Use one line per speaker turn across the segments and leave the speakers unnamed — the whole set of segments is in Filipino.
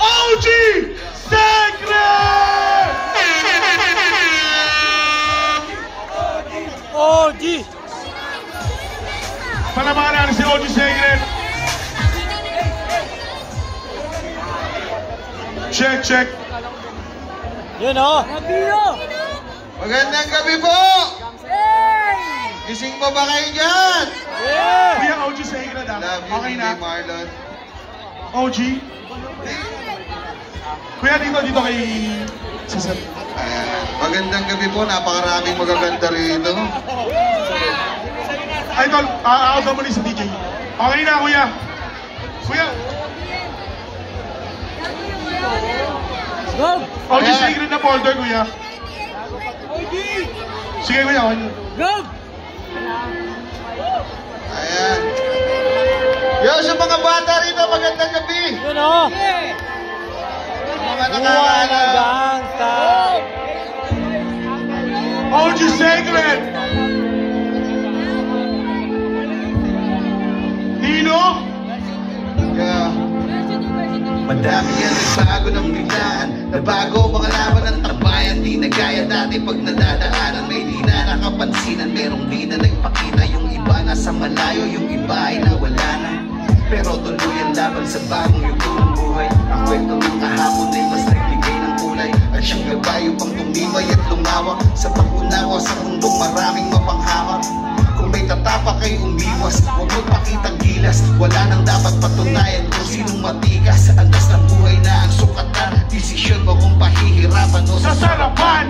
OG Secret!
OG!
Palabakan natin si OG Secret. Check, check.
Yun o.
Magandang gabi po! Gising pa ba kayo dyan?
Yeah!
Kuya, OG Secret ah.
Love you,
Okay na.
Marlon.
OG. Kuya, dito kay Cesar.
Magandang gabi po. Napakaraming magaganda rito.
Ay, tol, out mo sa DJ. Okay na, kuya. Kuya.
Go!
OG
Ayan.
Secret na folder, kuya. Sige, kuya. Okay na.
Go!
Ayan. Yo, sa mga bata rito, magandang gabi.
Yun o.
Mga
Buwan ng
nakakaalam.
gangsta.
OG Secret! Nino?
Yeah. Madami yan nagbago ng biglaan. Nabago mga laban ng tambayan. Di na gaya dati pag nadadaanan. May di na nakapansinan. Merong di na nagpakita. Yung iba nasa malayo, yung iba ay nawala na. Pero tuloy ang laban sa bagong yugto ng buhay. Ang kwento ng kahapon ay mas nagbigay ng kulay. At siyang gabay upang tumibay at lumawak. Sa pag-unawa sa mundong maraming mapanghamak. Kung may tatapak ay umiwas, huwag magpakitang gilas. Wala nang dapat patunayan kung sinong matigas. Andas ng buhay na ang sukatan. Desisyon mo kung pahihirapan o sasarapan.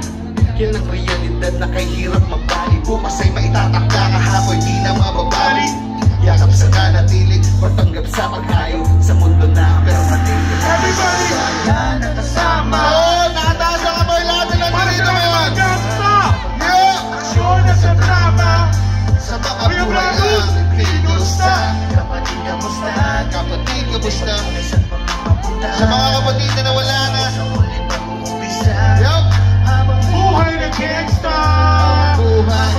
Yan ang realidad na kay hirap mabali. Bukas ay maitatakda kahapon di na mababali. Yakap sa nanatilig, patanggap sa paghayo. Sa mundo na permanente.
Everybody!
Wala na kasama. Oo, nakataas ang kamay lahat na nandito ngayon. Yeah!
Aksyon na sa drama.
Sa mga
Kuya
buhay
Bradus,
ang
kinusta?
Kapatid, kamusta? Kapatid, kamusta? Sa mga kapatid na nawala na. Yup!
Buhay ng gangsta!
Buhay.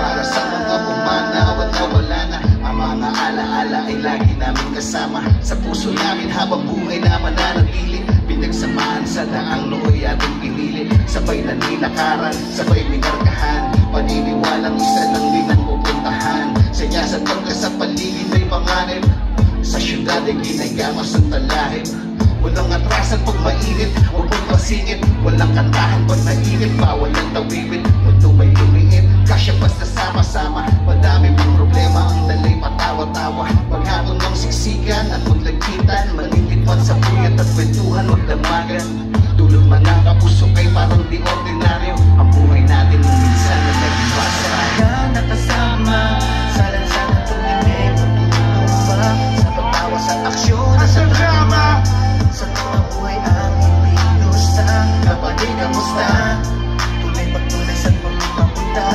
Para sa mga pumanaw at nawala na. Ang mga alaala ay lagi namin kasama. Sa puso namin habang buhay na mananatili. Pinagsamahan sa daang nooy ating pinili. Sabay na nilakaran, sabay minarkahan. Paniniwalang isa lang din ang pupuntahan. Sanyasan pagka sa paligid ay panganib. Sa syudad ay ginagamas ang talahib. Walang atrasan pag mainit, huwag pag masingit. Walang kantahan pag nainit, bawal ang tawiwin. Mundo may lumiit, kasya basta sama-sama. Madami pang problema, ang dalay patawa-tawa. Maghapon ng siksikan at maglagkitan. Malipit man sa puyat at kwentuhan, magdamagan. Tulog man ang kapuso kay parang di ordinaryo. Ang buhay natin nung minsan na naging pasaraya. Nakasama, salan-salan tuminig, magtutulong sa pagtawa sa aksyon at sa drama. Sa mga buhay ang hindi gusta. Kapatid, kamusta? Tunay pagtunay saan mo mapunta.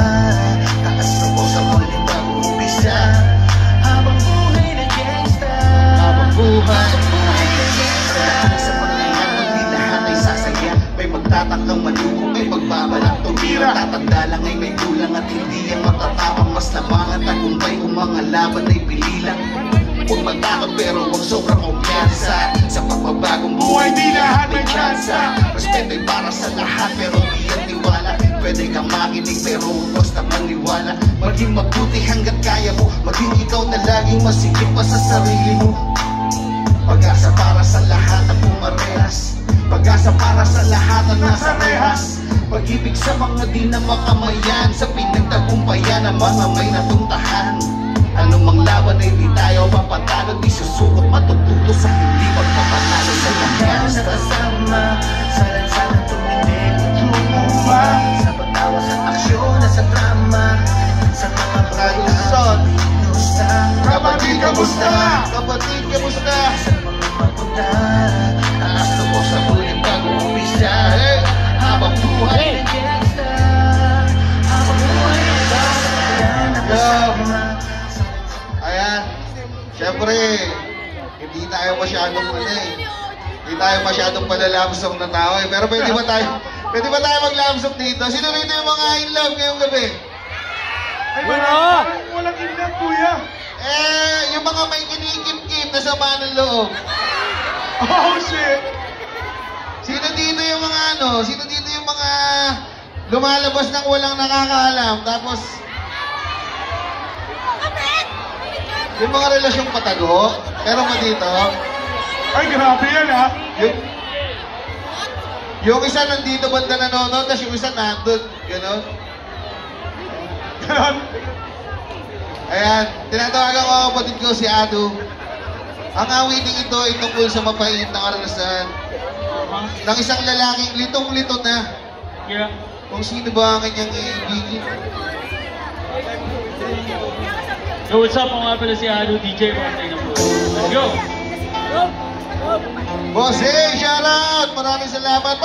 Taas na po sa muling bago umpisa. Habang buhay na gangsta. Habang buhay na gangsta. Sa paglangan, hindi lahat ay sasaya. May magtatakang maluko, may magbabalak tumira. Tatanda lang ay may kulang at hindi ang matatapang. Mas lamangan tagumpay kung mga laban ay pililang. Huwag matakot pero huwag sobrang kumpiyansa. Sa pagbabagong buhay di lahat may tsansa. Respeto ay para sa lahat pero di ang tiwala. Pwede kang makinig pero huwag basta maniwala. Maging mabuti hanggat kaya mo. Maging ikaw na laging masikip pa sa sarili mo. Pag-asa para sa lahat ng pumarehas. Pag-asa para sa lahat ng nasa rehas. Pag-ibig sa mga di na makamayan. Sa pinagtagumpayan ng mga may natuntahan. Anumang laban ay di tayo mapatalo. Di susukot matututo sa hindi magpapanalo. Sa lahat sa kasama, salan-salan tuminig, tumuha. Sa pagtawa sa aksyon at sa drama. Sa mga pagkaluson, inusta. Kapatid, kamusta? Kapatid, kamusta? Sa mga mapunta, taas na po sa muling bago umpisa. Habang buhay na gangsta. Habang buhay na gangsta. Ayan, syempre, hindi tayo masyadong hindi tayo masyadong palalamsong na tao eh. Pero pwede ba tayo maglamsok dito? Sino rito yung mga in love ngayong gabi?
Ay, walang inlang, kuya.
Yung mga may kinikip-kip na sama ng loob.
Oh, shit!
Sino dito yung mga ano? Sino dito yung mga lumalabas ng walang nakakaalam? Tapos, yung mga relasyong patago? Pero ba dito?
Ay, grabe yan, ha?
Yung isa nandito banda nanonood, tapos yung isa nandun. Ganon.
Ganon.
Ayan, tinatawagan ko ang kapatid ko si Adu. Ang awiting ito ay tungkol sa mapait na karanasan ng isang lalaking litong-lito na.
Yeah.
Kung sino ba ang kanyang iibigin.
Yo, what's up? Ako nga pala si Ado, DJ Martin ng Buhay. Let's go!
Boss, hey, shout out! Maraming salamat.